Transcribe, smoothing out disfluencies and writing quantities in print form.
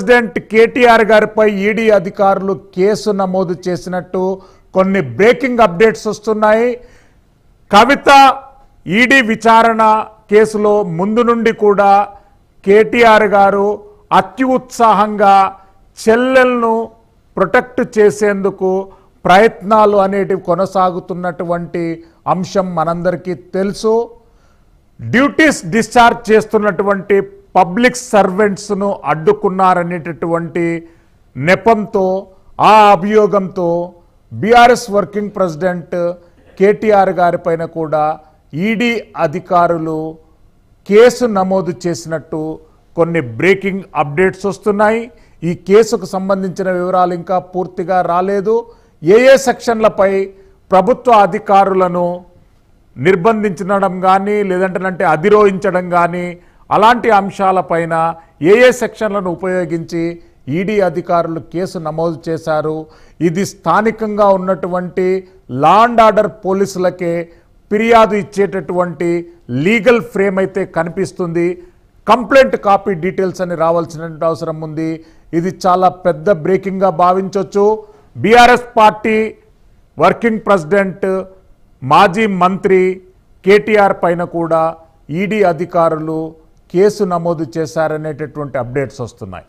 President KTR గారిపై ED అధికారులు case నమోదు చేసినట్టు కొన్ని బ్రేకింగ్ అప్డేట్స్ వస్తున్నాయి. కవిత ఈడీ విచారణ కేసులో ముందు నుండి కూడా కేటీఆర్ గారు అత్యుత్సాహంగా చెల్లెలను ప్రొటెక్ట్ చేసేందుకు ప్రయత్నాలు అనేటివి కొనసాగుతున్నటువంటి అంశం మనందరికీ తెలుసు. డ్యూటీస్ డిశ్చార్జ్ చేస్తున్నటువంటి పబ్లిక్ సర్వెంట్స్ను అడ్డుకున్నారనేటటువంటి నెపంతో ఆ అభియోగంతో బీఆర్ఎస్ వర్కింగ్ ప్రెసిడెంట్ కేటీఆర్ గారిపైన కూడా ఈడీ అధికారులు కేసు నమోదు చేసినట్టు కొన్ని బ్రేకింగ్ అప్డేట్స్ వస్తున్నాయి. ఈ కేసుకు సంబంధించిన వివరాలు ఇంకా పూర్తిగా రాలేదు. ఏ సెక్షన్లపై ప్రభుత్వ అధికారులను నిర్బంధించడం కానీ లేదంటే అధిరోహించడం కానీ అలాంటి అంశాలపైన ఏ సెక్షన్లను ఉపయోగించి ఈడీ అధికారులు కేసు నమోదు చేశారు. ఇది స్థానికంగా ఉన్నటువంటి లా అండ్ ఆర్డర్ పోలీసులకే ఫిర్యాదు ఇచ్చేటటువంటి లీగల్ ఫ్రేమ్ అయితే కనిపిస్తుంది. కంప్లైంట్ కాపీ డీటెయిల్స్ అని రావాల్సిన అవసరం ఉంది. ఇది చాలా పెద్ద బ్రేకింగ్గా భావించవచ్చు. బీఆర్ఎస్ పార్టీ వర్కింగ్ ప్రెసిడెంట్ మాజీ మంత్రి కేటీఆర్ పైన కూడా ఈడీ అధికారులు కేసు నమోదు చేశారనేటటువంటి అప్డేట్స్ వస్తున్నాయి.